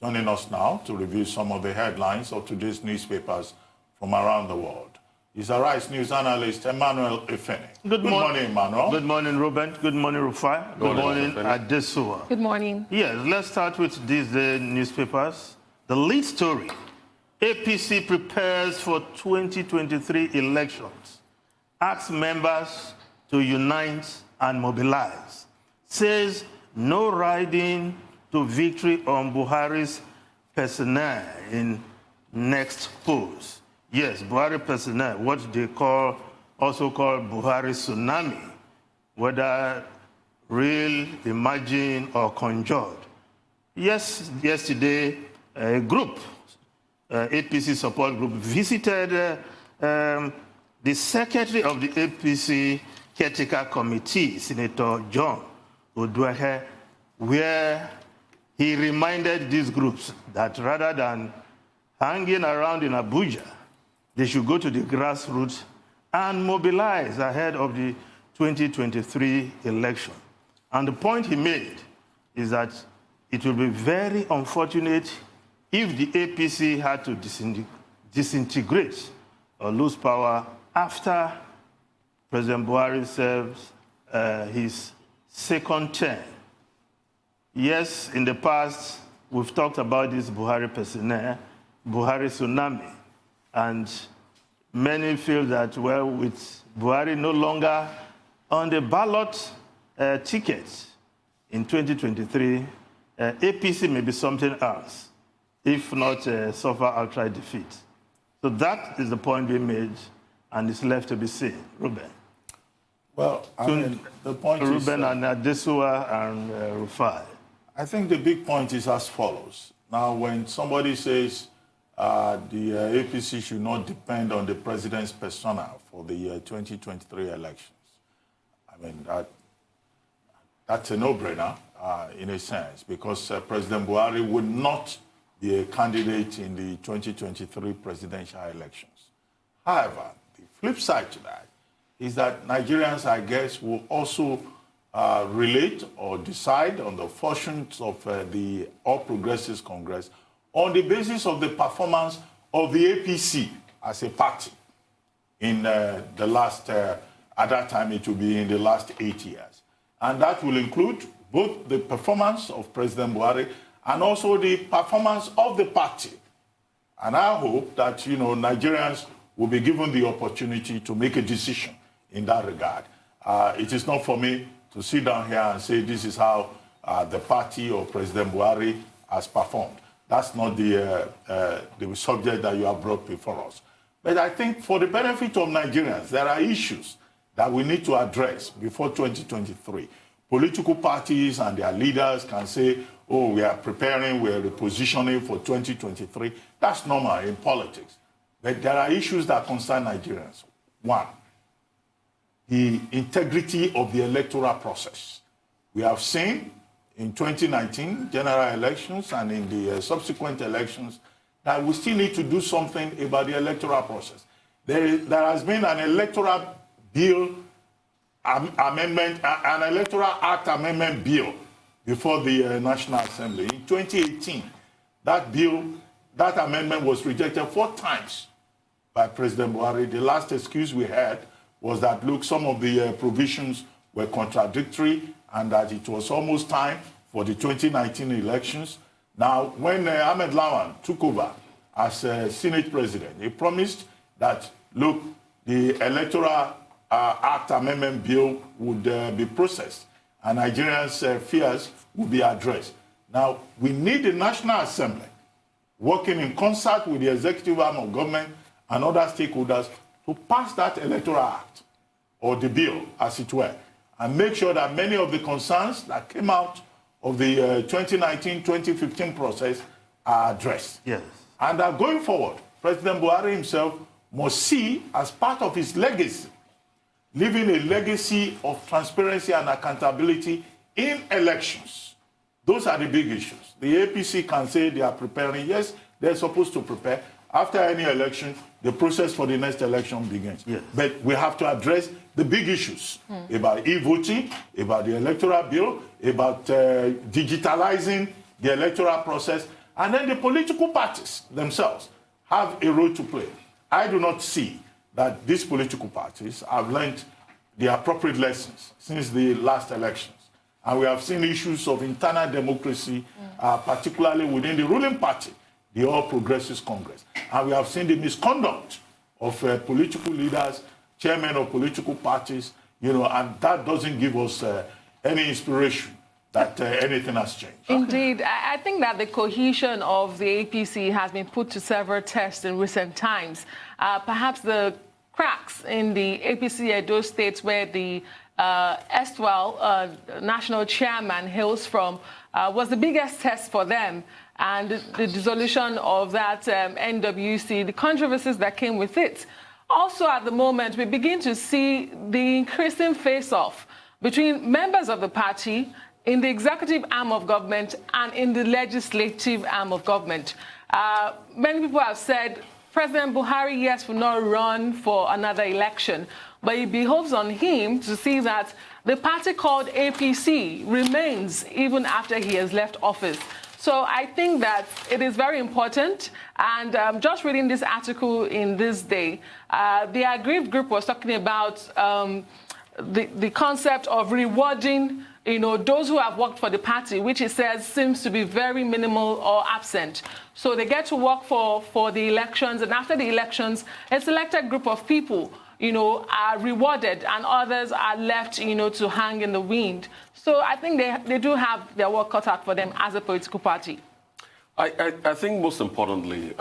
joining us now to review some of the headlines of today's newspapers from around the world. He's a Rice News analyst, Emmanuel Efeni. Good morning, Emmanuel. Good morning, Ruben. Good morning, Rufai. Good morning, Adesua. Good morning. Yes, let's start with these newspapers. The lead story, APC prepares for 2023 elections, asks members to unite and mobilize, says no riding to victory on Buhari's personnel in next polls. Yes, Buhari personnel, what they also call Buhari tsunami, whether real, imagined, or conjured. Yes, yesterday, a group, APC support group, visited the secretary of the APC caretaker committee, Senator John Oduehe, where he reminded these groups that rather than hanging around in Abuja, they should go to the grassroots and mobilize ahead of the 2023 election. And the point he made is that it will be very unfortunate if the APC had to disintegrate or lose power after President Buhari serves his second term. Yes, in the past, we've talked about this Buhari personnel, Buhari tsunami, and many feel that, well, with Buhari no longer on the ballot ticket in 2023, APC may be something else, if not suffer outright defeat. So that is the point being made, and it's left to be seen. Ruben. Well, I mean, the point is... Ruben and Adesua and Rufai. I think the big point is as follows. Now, when somebody says the APC should not depend on the president's persona for the 2023 elections, I mean, that's a no-brainer in a sense, because President Buhari would not be a candidate in the 2023 presidential elections. However, the flip side to that is that Nigerians, I guess, will also relate or decide on the fortunes of the All Progressives Congress on the basis of the performance of the APC as a party in the last, at that time it will be in the last 8 years. And that will include both the performance of President Buhari and also the performance of the party. And I hope that, Nigerians will be given the opportunity to make a decision in that regard. It is not for me to sit down here and say this is how the party or President Buhari has performed. That's not the subject that you have brought before us. But I think for the benefit of Nigerians, there are issues that we need to address before 2023. Political parties and their leaders can say, oh, we are preparing, we are repositioning for 2023. That's normal in politics. But there are issues that concern Nigerians. One, the integrity of the electoral process. We have seen in 2019 general elections and in the subsequent elections that we still need to do something about the electoral process. There has been an electoral bill amendment, an electoral act amendment bill before the National Assembly. In 2018, that bill, that amendment was rejected 4 times by President Buhari. The last excuse we had was that, look, some of the provisions were contradictory and that it was almost time for the 2019 elections. Now, when Ahmed Lawan took over as Senate President, he promised that, look, the Electoral Act Amendment Bill would be processed and Nigerians' fears would be addressed. Now, we need the National Assembly working in concert with the executive arm of government and other stakeholders to pass that Electoral Act, or the bill, as it were, and make sure that many of the concerns that came out of the 2019-2015 process are addressed. Yes. And that going forward, President Buhari himself must see, as part of his legacy, leaving a legacy of transparency and accountability in elections. Those are the big issues. The APC can say they are preparing. Yes, they're supposed to prepare. After any election, the process for the next election begins. Yes. But we have to address the big issues about e-voting, about the electoral bill, about digitalizing the electoral process, And then the political parties themselves have a role to play. I do not see that these political parties have learned the appropriate lessons since the last elections. And we have seen issues of internal democracy, particularly within the ruling party, the All Progressives Congress. And we have seen the misconduct of political leaders, chairmen of political parties, and that doesn't give us any inspiration that anything has changed. Indeed. I think that the cohesion of the APC has been put to several tests in recent times. Perhaps the cracks in the APC Edo State, where the erstwhile national chairman hails from, was the biggest test for them. And the dissolution of that NWC, the controversies that came with it. Also, at the moment, we begin to see the increasing face-off between members of the party in the executive arm of government and in the legislative arm of government. Many people have said President Buhari, yes, will not run for another election, but it behoves on him to see that the party called APC remains even after he has left office. So I think that it is very important, and just reading this article in this day, the aggrieved group was talking about the concept of rewarding those who have worked for the party, which it says seems to be very minimal or absent. So they get to work for the elections, and after the elections, a selected group of people are rewarded and others are left, to hang in the wind. So I think they do have their work cut out for them as a political party. I think most importantly,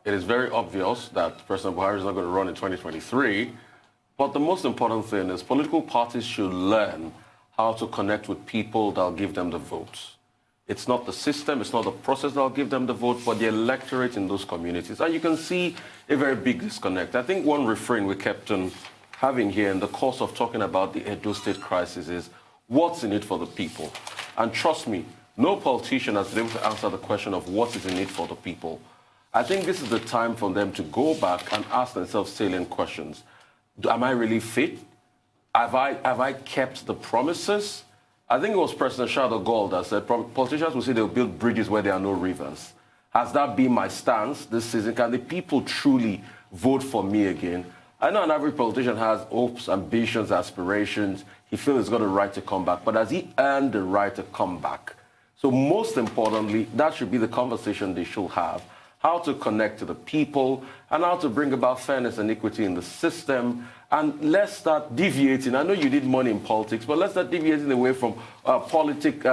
it is very obvious that President Buhari is not going to run in 2023. But the most important thing is political parties should learn how to connect with people that will give them the votes. It's not the system, it's not the process that will give them the vote, but the electorate in those communities. And you can see a very big disconnect. I think one refrain we kept on having here in the course of talking about the Edo State crisis is, what's in it for the people? And trust me, no politician has been able to answer the question of what is in it for the people. I think this is the time for them to go back and ask themselves salient questions. Am I really fit? Have I kept the promises? I think it was President Charles de Gaulle that said politicians will say they'll build bridges where there are no rivers. Has that been my stance this season? Can the people truly vote for me again? I know an average politician has hopes, ambitions, aspirations. He feels he's got a right to come back. But has he earned the right to come back? So most importantly, that should be the conversation they should have. How to connect to the people and how to bring about fairness and equity in the system. And let's start deviating. I know you need money in politics, but let's start deviating away from politics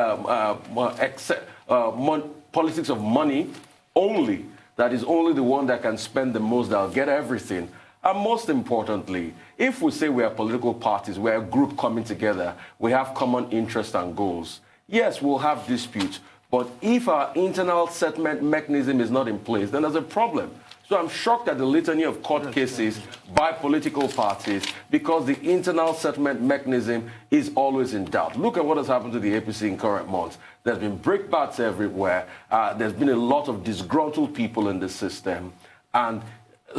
of money only. That is only the one that can spend the most, that'll get everything. And most importantly, if we say we are political parties, we're a group coming together, we have common interests and goals, yes, we'll have disputes. But if our internal settlement mechanism is not in place, then there's a problem. So I'm shocked at the litany of court cases by political parties because the internal settlement mechanism is always in doubt. Look at what has happened to the APC in current months. There's been brickbats everywhere. There's been a lot of disgruntled people in the system. And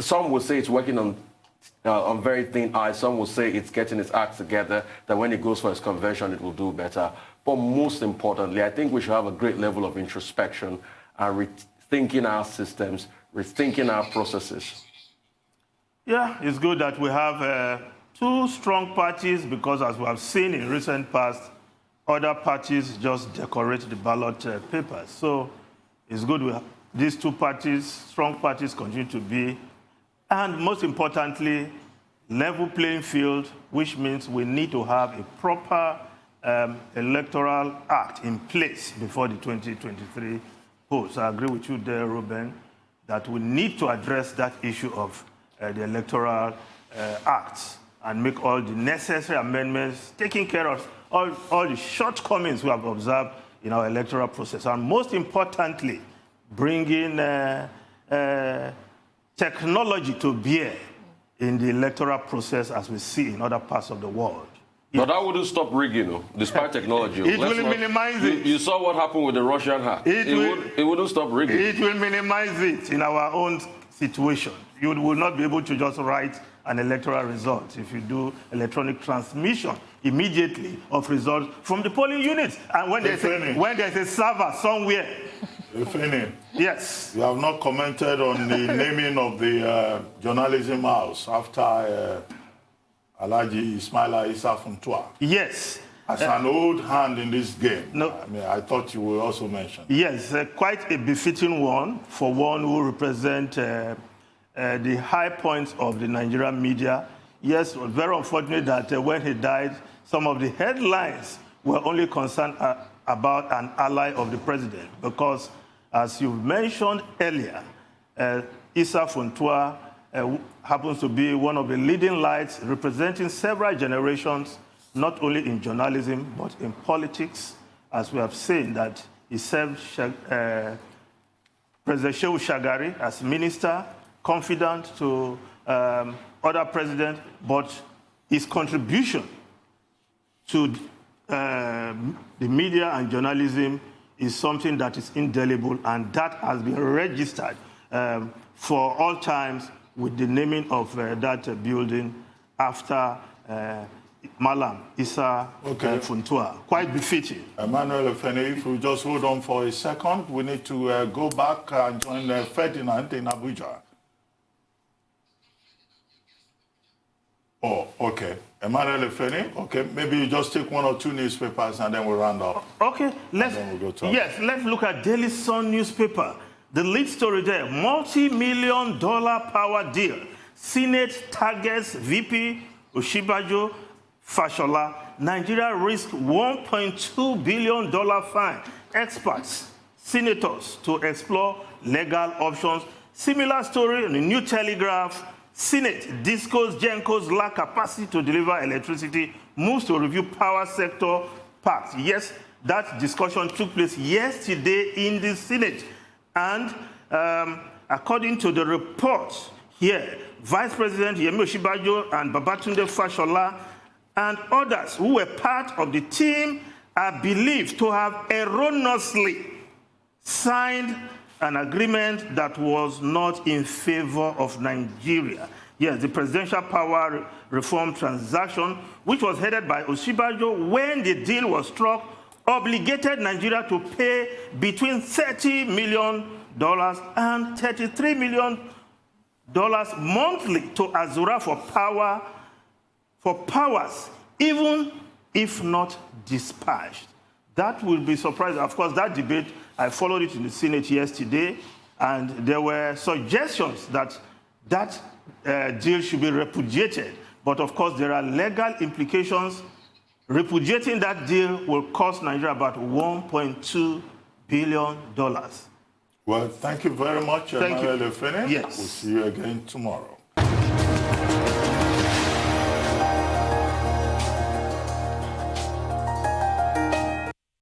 some will say it's working on very thin ice. Some will say it's getting its act together, that when it goes for its convention, it will do better. But most importantly, I think we should have a great level of introspection and rethinking our systems, rethinking our processes. Yeah, it's good that we have two strong parties because, as we have seen in recent past, other parties just decorate the ballot papers. So it's good we have these two parties, strong parties, continue to be, and most importantly, level playing field, which means we need to have a proper electoral act in place before the 2023 polls. I agree with you there, Ruben, that we need to address that issue of the electoral acts and make all the necessary amendments, taking care of all the shortcomings we have observed in our electoral process. And most importantly, bringing technology to bear in the electoral process as we see in other parts of the world. But that wouldn't stop rigging, despite technology. It will minimize it. You saw what happened with the Russian hack. It wouldn't stop rigging. It will minimize it in our own situation. You will not be able to just write an electoral result if you do electronic transmission immediately of results from the polling units. And when there's a server somewhere Efeni, Yes. you have not commented on the naming of the journalism house after Alhaji Ismaila Issa Funtua. Yes. As an old hand in this game, No. I mean, I thought you would also mention. Yes, quite a befitting one for one who represents the high points of the Nigerian media. Yes, very unfortunate that when he died, some of the headlines were only concerned about an ally of the president, because, as you mentioned earlier, Issa Funtua happens to be one of the leading lights representing several generations, not only in journalism, but in politics, as we have seen that he served President Shehu Shagari as minister, confidant to other presidents, but his contribution to the media and journalism is something that is indelible, and that has been registered for all times with the naming of that building after Malam Issa Funtua. Quite befitting. Emmanuel Efeni, if we just hold on for a second, we need to go back and join Ferdinand in Abuja. Oh, okay. Emmanuel Efeni, okay, maybe you just take one or two newspapers and then we'll round up. Okay, let's look at Daily Sun newspaper. The lead story there, multi-million-dollar power deal. Senate targets VP Oshibajo Fashola. Nigeria risks $1.2 billion fine. Experts, senators to explore legal options. Similar story in the New Telegraph. Senate, Discos, Gencos lack capacity to deliver electricity, moves to review power sector pacts. Yes, that discussion took place yesterday in the Senate. And according to the report here, Vice President Yemi Oshibajo and Babatunde Fashola and others who were part of the team are believed to have erroneously signed an agreement that was not in favor of Nigeria. Yes, the presidential power reform transaction, which was headed by Oshibajo when the deal was struck, obligated Nigeria to pay between $30 million and $33 million monthly to Azura for powers, even if not dispatched. That will be surprising. Of course, that debate, I followed it in the Senate yesterday, and there were suggestions that that deal should be repudiated. But of course, there are legal implications. Repudiating that deal will cost Nigeria about $1.2 billion. Well, thank you very much, Emmanuel Efeni. Yes. We'll see you again tomorrow.